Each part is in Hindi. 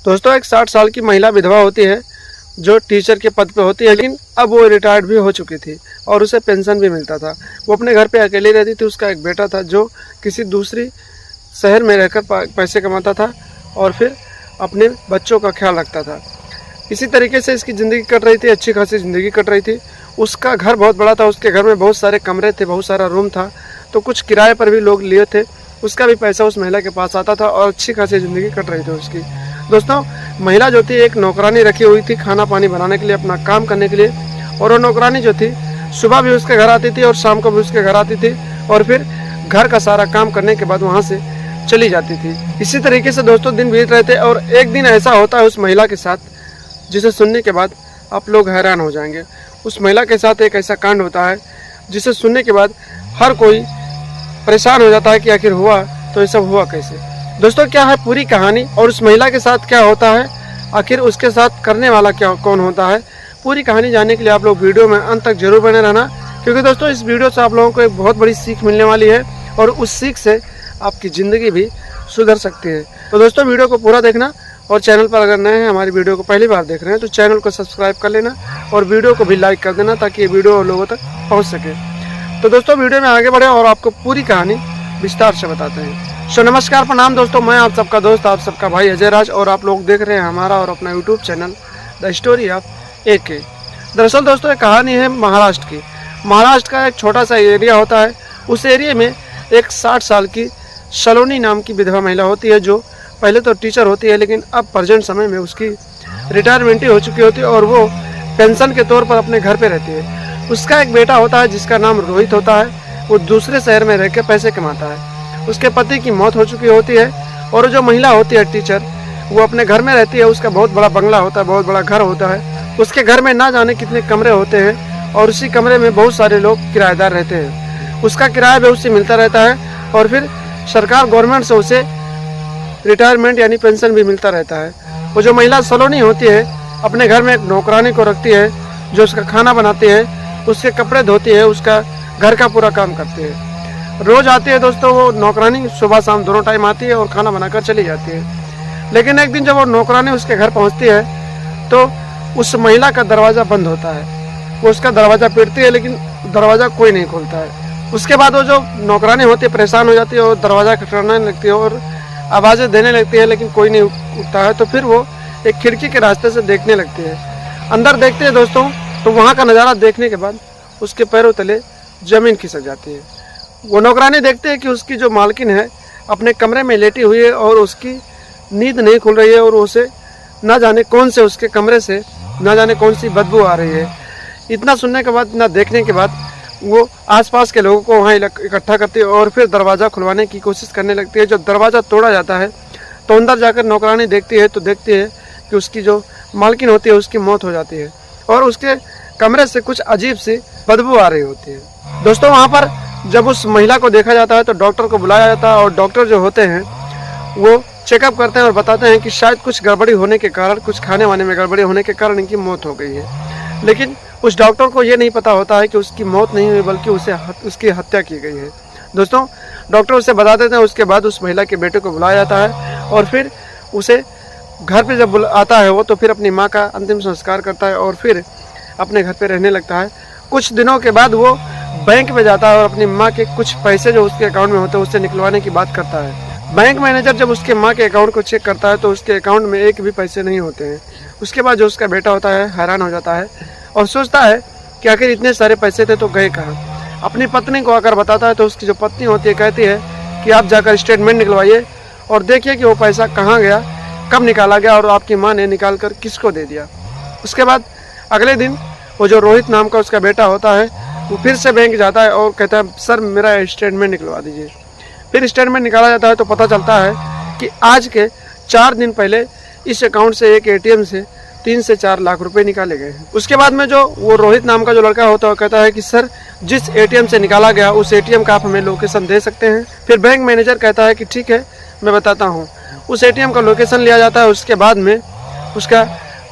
दोस्तों, एक 60 साल की महिला विधवा होती है जो टीचर के पद पे होती है, लेकिन अब वो रिटायर्ड भी हो चुकी थी और उसे पेंशन भी मिलता था। वो अपने घर पे अकेली रहती थी। उसका एक बेटा था जो किसी दूसरी शहर में रहकर पैसे कमाता था और फिर अपने बच्चों का ख्याल रखता था। इसी तरीके से इसकी ज़िंदगी कट रही थी, अच्छी खासी ज़िंदगी कट रही थी। उसका घर बहुत बड़ा था, उसके घर में बहुत सारे कमरे थे, बहुत सारा रूम था, तो कुछ किराए पर भी लोग लिए थे। उसका भी पैसा उस महिला के पास आता था और अच्छी खासी ज़िंदगी कट रही थी उसकी। दोस्तों, महिला जो थी एक नौकरानी रखी हुई थी खाना पानी बनाने के लिए, अपना काम करने के लिए। और वो नौकरानी जो थी सुबह भी उसके घर आती थी और शाम को भी उसके घर आती थी और फिर घर का सारा काम करने के बाद वहाँ से चली जाती थी। इसी तरीके से दोस्तों दिन बीत रहे थे और एक दिन ऐसा होता है उस महिला के साथ जिसे सुनने के बाद आप लोग हैरान हो जाएंगे। उस महिला के साथ एक ऐसा कांड होता है जिसे सुनने के बाद हर कोई परेशान हो जाता है कि आखिर हुआ तो ये सब हुआ कैसे। दोस्तों, क्या है पूरी कहानी और उस महिला के साथ क्या होता है, आखिर उसके साथ करने वाला कौन होता है, पूरी कहानी जानने के लिए आप लोग वीडियो में अंत तक जरूर बने रहना, क्योंकि दोस्तों इस वीडियो से आप लोगों को एक बहुत बड़ी सीख मिलने वाली है और उस सीख से आपकी ज़िंदगी भी सुधर सकती है। तो दोस्तों वीडियो को पूरा देखना और चैनल पर अगर नए हैं, हमारी वीडियो को पहली बार देख रहे हैं, तो चैनल को सब्सक्राइब कर लेना और वीडियो को भी लाइक कर देना ताकि ये वीडियो लोगों तक पहुँच सके। तो दोस्तों वीडियो में आगे बढ़े और आपको पूरी कहानी विस्तार से बताते हैं। नमस्कार, प्रणाम दोस्तों, मैं आप सबका दोस्त, आप सबका भाई अजय राज और आप लोग देख रहे हैं हमारा और अपना YouTube channel the story of AK। दरअसल दोस्तों ये कहानी है महाराष्ट्र की। महाराष्ट्र का एक छोटा सा एरिया होता है। उस एरिया में एक 60 साल की सलोनी नाम की विधवा महिला होती है जो पहले तो टीचर होती है, लेकिन अब प्रेजेंट समय में उसकी रिटायरमेंट ही हो चुकी होती है और वो पेंशन के तौर पर अपने घर पे रहती है। उसका एक बेटा होता है जिसका नाम रोहित होता है। वो दूसरे शहर में रह के पैसे कमाता है। उसके पति की मौत हो चुकी होती है और जो महिला होती है टीचर, वो अपने घर में रहती है। उसका बहुत बड़ा बंगला होता है, बहुत बड़ा घर होता है। उसके घर में ना जाने कितने कमरे होते हैं और उसी कमरे में बहुत सारे लोग किराएदार रहते हैं। उसका किराया भी उससे मिलता रहता है और फिर सरकार गवर्नमेंट से उसे रिटायरमेंट यानी पेंशन भी मिलता रहता है। वो जो महिला सलोनी होती है अपने घर में एक नौकरानी को रखती है जो उसका खाना बनाती है, उसके कपड़े धोती है, उसका घर का पूरा काम करती है। रोज आती है दोस्तों वो नौकरानी, सुबह शाम दोनों टाइम आती है और खाना बनाकर चली जाती है। लेकिन एक दिन जब वो नौकरानी उसके घर पहुंचती है तो उस महिला का दरवाज़ा बंद होता है। वो उसका दरवाज़ा पीटती है लेकिन दरवाज़ा कोई नहीं खोलता है। उसके बाद वो जो नौकरानी होती है परेशान हो जाती है और दरवाज़ा खटखटाने लगती है और आवाज़ें देने लगती है, लेकिन कोई नहीं उठता है। तो फिर वो एक खिड़की के रास्ते से देखने लगती है। अंदर देखते हैं दोस्तों तो वहाँ का नज़ारा देखने के बाद उसके पैरों तले ज़मीन खिसक जाती है। वो नौकरानी देखते हैं कि उसकी जो मालकिन है अपने कमरे में लेटी हुई है और उसकी नींद नहीं खुल रही है और उसे ना जाने कौन से उसके कमरे से ना जाने कौन सी बदबू आ रही है। इतना सुनने के बाद, इतना देखने के बाद वो आसपास के लोगों को वहाँ इकट्ठा करती है और फिर दरवाज़ा खुलवाने की कोशिश करने लगती है। जब दरवाज़ा तोड़ा जाता है तो अंदर जाकर नौकरानी देखती है तो देखती है कि उसकी जो मालकिन होती है उसकी मौत हो जाती है और उसके कमरे से कुछ अजीब सी बदबू आ रही होती है। दोस्तों वहाँ पर जब उस महिला को देखा जाता है तो डॉक्टर को बुलाया जाता है और डॉक्टर जो होते हैं वो चेकअप करते हैं और बताते हैं कि शायद कुछ गड़बड़ी होने के कारण, कुछ खाने वाने में गड़बड़ी होने के कारण इनकी मौत हो गई है। लेकिन उस डॉक्टर को ये नहीं पता होता है कि उसकी मौत नहीं हुई बल्कि उसकी हत्या की गई है। दोस्तों डॉक्टर उसे बता देते हैं। उसके बाद उस महिला के बेटे को बुलाया जाता है और फिर उसे घर पर जब आता है वो तो फिर अपनी माँ का अंतिम संस्कार करता है और फिर अपने घर पर रहने लगता है। कुछ दिनों के बाद वो बैंक में जाता है और अपनी माँ के कुछ पैसे जो उसके अकाउंट में होते हैं उससे निकलवाने की बात करता है। बैंक मैनेजर जब उसके माँ के अकाउंट को चेक करता है तो उसके अकाउंट में एक भी पैसे नहीं होते हैं। उसके बाद जो उसका बेटा होता है हैरान हो जाता है और सोचता है कि आखिर इतने सारे पैसे थे तो गए कहाँ। अपनी पत्नी को आकर बताता है तो उसकी जो पत्नी होती है कहती है कि आप जाकर स्टेटमेंट निकलवाइए और देखिए कि वो पैसा कहाँ गया, कब निकाला गया और आपकी माँ ने निकाल कर किसको दे दिया। उसके बाद अगले दिन वो जो रोहित नाम का उसका बेटा होता है वो फिर से बैंक जाता है और कहता है सर मेरा स्टेटमेंट निकलवा दीजिए। फिर स्टेटमेंट निकाला जाता है तो पता चलता है कि आज के 4 दिन पहले इस अकाउंट से एक ATM से 3 से 4 लाख रुपए निकाले गए हैं। उसके बाद में जो वो रोहित नाम का जो लड़का होता है वो कहता है कि सर जिस ATM से निकाला गया उस ATM का आप हमें लोकेशन दे सकते हैं। फिर बैंक मैनेजर कहता है कि ठीक है मैं बताता हूँ। उस ATM का लोकेशन लिया जाता है। उसके बाद में उसका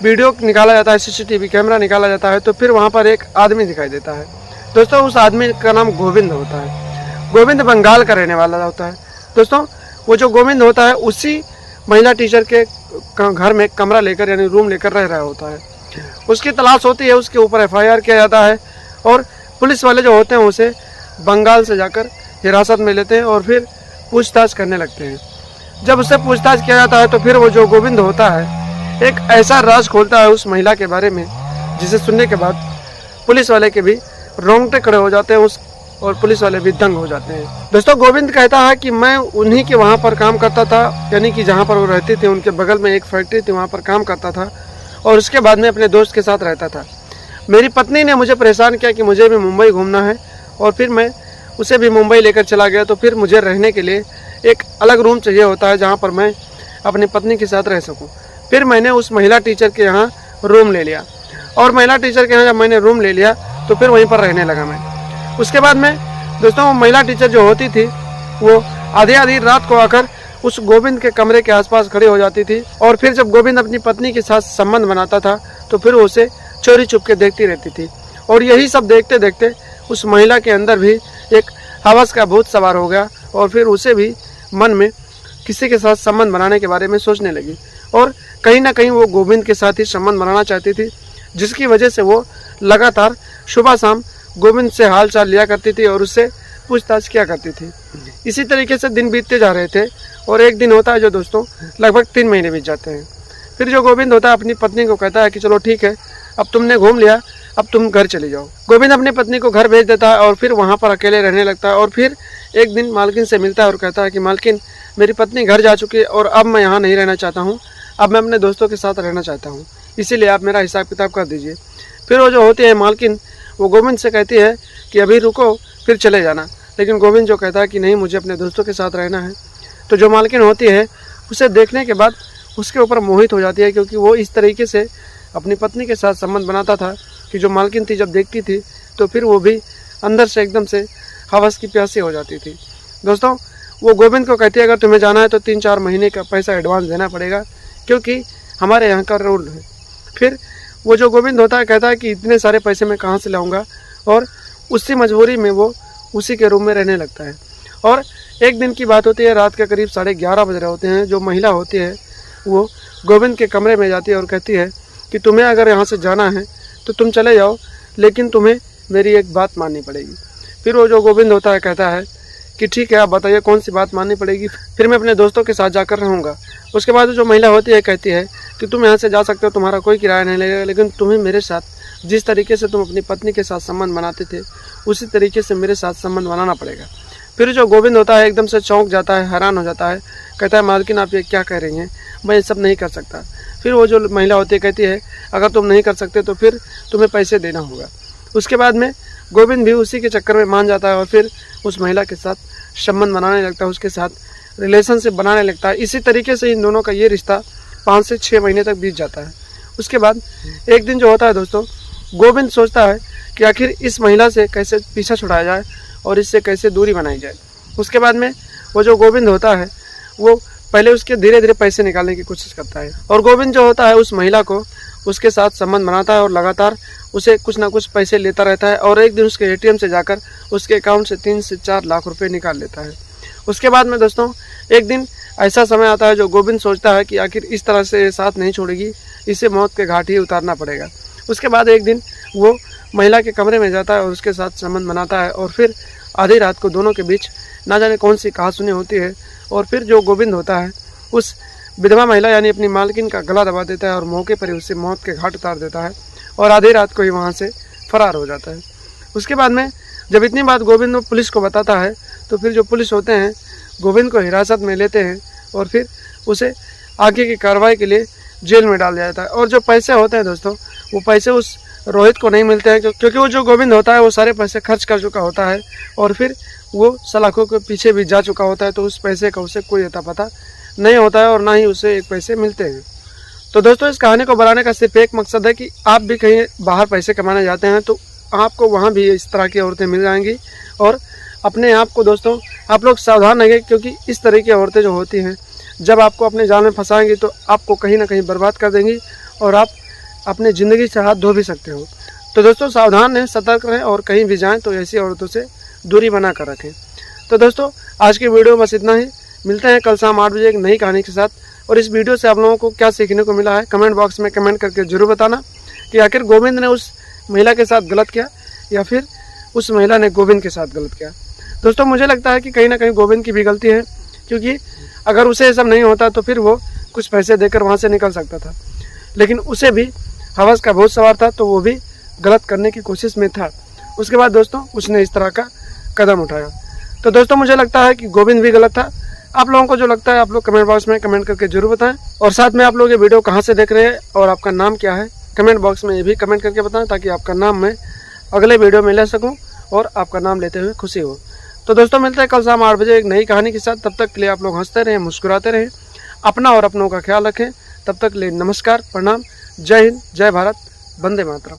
वीडियो निकाला जाता है, CCTV कैमरा निकाला जाता है तो फिर वहाँ पर एक आदमी दिखाई देता है। दोस्तों उस आदमी का नाम गोविंद होता है। गोविंद बंगाल का रहने वाला होता है। दोस्तों वो जो गोविंद होता है उसी महिला टीचर के घर में कमरा लेकर यानी रूम लेकर रह रहा होता है। उसकी तलाश होती है, उसके ऊपर FIR किया जाता है और पुलिस वाले जो होते हैं उसे बंगाल से जाकर हिरासत में लेते हैं और फिर पूछताछ करने लगते हैं। जब उससे पूछताछ किया जाता है तो फिर वो जो गोविंद होता है एक ऐसा राज खोलता है उस महिला के बारे में जिसे सुनने के बाद पुलिस वाले के भी रोंगटे खड़े हो जाते हैं और पुलिस वाले भी दंग हो जाते हैं। दोस्तों, गोविंद कहता है कि मैं उन्हीं के वहाँ पर काम करता था, यानी कि जहाँ पर वो रहते थे उनके बगल में एक फैक्ट्री थी, वहाँ पर काम करता था और उसके बाद में अपने दोस्त के साथ रहता था। मेरी पत्नी ने मुझे परेशान किया कि मुझे भी मुंबई घूमना है और फिर मैं उसे भी मुंबई लेकर चला गया। तो फिर मुझे रहने के लिए एक अलग रूम चाहिए होता है जहाँ पर मैं अपनी पत्नी के साथ रह सकूँ। फिर मैंने उस महिला टीचर के यहाँ रूम ले लिया और महिला टीचर के यहाँ जब मैंने रूम ले लिया तो फिर वहीं पर रहने लगा मैं। उसके बाद में दोस्तों, वो महिला टीचर जो होती थी वो आधी रात को आकर उस गोविंद के कमरे के आसपास खड़ी हो जाती थी और फिर जब गोविंद अपनी पत्नी के साथ संबंध बनाता था तो फिर वो उसे चोरी छुप के देखती रहती थी। और यही सब देखते देखते उस महिला के अंदर भी एक हवस का भूत सवार हो गया और फिर उसे भी मन में किसी के साथ संबंध बनाने के बारे में सोचने लगी और कहीं ना कहीं वो गोविंद के साथ ही संबंध बनाना चाहती थी, जिसकी वजह से वो लगातार सुबह शाम गोविंद से हाल चाल लिया करती थी और उससे पूछताछ किया करती थी। इसी तरीके से दिन बीतते जा रहे थे और एक दिन होता है जो दोस्तों लगभग 3 महीने बीत जाते हैं। फिर जो गोविंद होता है अपनी पत्नी को कहता है कि चलो ठीक है, अब तुमने घूम लिया, अब तुम घर चली जाओ। गोविंद अपनी पत्नी को घर भेज देता है और फिर वहाँ पर अकेले रहने लगता है और फिर एक दिन मालकिन से मिलता है और कहता है कि मालकिन, मेरी पत्नी घर जा चुकी है और अब मैं यहाँ नहीं रहना चाहता हूँ, अब मैं अपने दोस्तों के साथ रहना चाहता हूँ, इसीलिए आप मेरा हिसाब किताब कर दीजिए। फिर वो जो होती है मालकिन, वो गोविंद से कहती है कि अभी रुको फिर चले जाना, लेकिन गोविंद जो कहता है कि नहीं, मुझे अपने दोस्तों के साथ रहना है। तो जो मालकिन होती है उसे देखने के बाद उसके ऊपर मोहित हो जाती है, क्योंकि वो इस तरीके से अपनी पत्नी के साथ संबंध बनाता था कि जो मालकिन थी जब देखती थी तो फिर वो भी अंदर से एकदम से हवस की प्यासी हो जाती थी। दोस्तों, वो गोविंद को कहती है अगर तुम्हें जाना है तो 3-4 महीने का पैसा एडवांस देना पड़ेगा, क्योंकि हमारे यहाँ का रूल है। फिर वो जो गोविंद होता है कहता है कि इतने सारे पैसे मैं कहाँ से लाऊंगा, और उसी मजबूरी में वो उसी के रूम में रहने लगता है। और एक दिन की बात होती है, रात के करीब 11:30 बज रहे होते हैं। जो महिला होती है वो गोविंद के कमरे में जाती है और कहती है कि तुम्हें अगर यहाँ से जाना है तो तुम चले जाओ, लेकिन तुम्हें मेरी एक बात माननी पड़ेगी। फिर वो जो गोविंद होता है कहता है कि ठीक है, आप बताइए कौन सी बात माननी पड़ेगी, फिर मैं अपने दोस्तों के साथ जाकर रहूँगा। उसके बाद जो महिला होती है कहती है कि तुम यहाँ से जा सकते हो, तुम्हारा कोई किराया नहीं लगेगा, लेकिन तुम्हें मेरे साथ जिस तरीके से तुम अपनी पत्नी के साथ संबंध बनाते थे उसी तरीके से मेरे साथ संबंध बनाना पड़ेगा। फिर जो गोविंद होता है एकदम से चौंक जाता है, हैरान हो जाता है, कहता है मालकिन आप ये क्या कह रही हैं, मैं ये सब नहीं कर सकता। फिर वो जो महिला होती है कहती है अगर तुम नहीं कर सकते तो फिर तुम्हें पैसे देना होगा। उसके बाद में गोविंद भी उसी के चक्कर में मान जाता है और फिर उस महिला के साथ संबंध बनाने लगता है, उसके साथ रिलेशनशिप बनाने लगता है। इसी तरीके से इन दोनों का ये रिश्ता 5 से 6 महीने तक बीत जाता है। उसके बाद एक दिन जो होता है दोस्तों, गोविंद सोचता है कि आखिर इस महिला से कैसे पीछा छुड़ाया जाए और इससे कैसे दूरी बनाई जाए। उसके बाद में वो जो गोविंद होता है वो पहले उसके धीरे धीरे पैसे निकालने की कोशिश करता है और गोविंद जो होता है उस महिला को उसके साथ संबंध बनाता है और लगातार उसे कुछ ना कुछ पैसे लेता रहता है। और एक दिन उसके ATM से जाकर उसके अकाउंट से 3 से 4 लाख रुपए निकाल लेता है। उसके बाद में दोस्तों एक दिन ऐसा समय आता है जो गोविंद सोचता है कि आखिर इस तरह से साथ नहीं छोड़ेगी, इसे मौत के घाट ही उतारना पड़ेगा। उसके बाद एक दिन वो महिला के कमरे में जाता है और उसके साथ संबंध बनाता है और फिर आधी रात को दोनों के बीच ना जाने कौन सी कहासुनी होती है और फिर जो गोविंद होता है उस विधवा महिला यानी अपनी मालकिन का गला दबा देता है और मौके पर ही उसे मौत के घाट उतार देता है और आधी रात को ही वहाँ से फरार हो जाता है। उसके बाद में जब इतनी बात गोविंद पुलिस को बताता है तो फिर जो पुलिस होते हैं गोविंद को हिरासत में लेते हैं और फिर उसे आगे की कार्रवाई के लिए जेल में डाल दिया जाता है। और जो पैसे होते हैं दोस्तों वो पैसे उस रोहित को नहीं मिलते हैं, क्योंकि वो जो गोविंद होता है वो सारे पैसे खर्च कर चुका होता है और फिर वो सलाखों के पीछे भी जा चुका होता है, तो उस पैसे का उसे कोई अता पता नहीं होता है और ना ही उसे एक पैसे मिलते हैं। तो दोस्तों इस कहानी को बनाने का सिर्फ एक मकसद है कि आप भी कहीं बाहर पैसे कमाने जाते हैं तो आपको वहाँ भी इस तरह की औरतें मिल जाएंगी और अपने आप को दोस्तों आप लोग सावधान रहिए, क्योंकि इस तरह की औरतें जो होती हैं जब आपको अपने जाल में फंसाएंगी तो आपको कहीं ना कहीं बर्बाद कर देंगी और आप अपने ज़िंदगी से हाथ धो भी सकते हो। तो दोस्तों सावधान रहें, सतर्क रहें और कहीं भी जाएं तो ऐसी औरतों से दूरी बना कर रखें। तो दोस्तों आज की वीडियो बस इतना ही, मिलते हैं कल शाम 8 बजे एक नई कहानी के साथ। और इस वीडियो से आप लोगों को क्या सीखने को मिला है कमेंट बॉक्स में कमेंट करके जरूर बताना कि आखिर गोविंद ने उस महिला के साथ गलत किया या फिर उस महिला ने गोविंद के साथ गलत किया। दोस्तों मुझे लगता है कि कहीं ना कहीं गोविंद की भी गलती है, क्योंकि अगर उसे ये सब नहीं होता तो फिर वो कुछ पैसे देकर वहाँ से निकल सकता था, लेकिन उसे भी हवस का बहुत सवार था तो वो भी गलत करने की कोशिश में था। उसके बाद दोस्तों उसने इस तरह का कदम उठाया। तो दोस्तों मुझे लगता है कि गोविंद भी गलत था। आप लोगों को जो लगता है आप लोग कमेंट बॉक्स में कमेंट करके जरूर बताएं, और साथ में आप लोग ये वीडियो कहाँ से देख रहे हैं और आपका नाम क्या है कमेंट बॉक्स में ये भी कमेंट करके बताएं, ताकि आपका नाम मैं अगले वीडियो में ले सकूं और आपका नाम लेते हुए खुशी हो। तो दोस्तों मिलते हैं कल शाम 8 बजे एक नई कहानी के साथ। तब तक के लिए आप लोग हंसते रहें, मुस्कुराते रहें, अपना और अपनों का ख्याल रखें। तब तक के लिए नमस्कार, प्रणाम, जय हिंद, जय भारत, वंदे मातरम।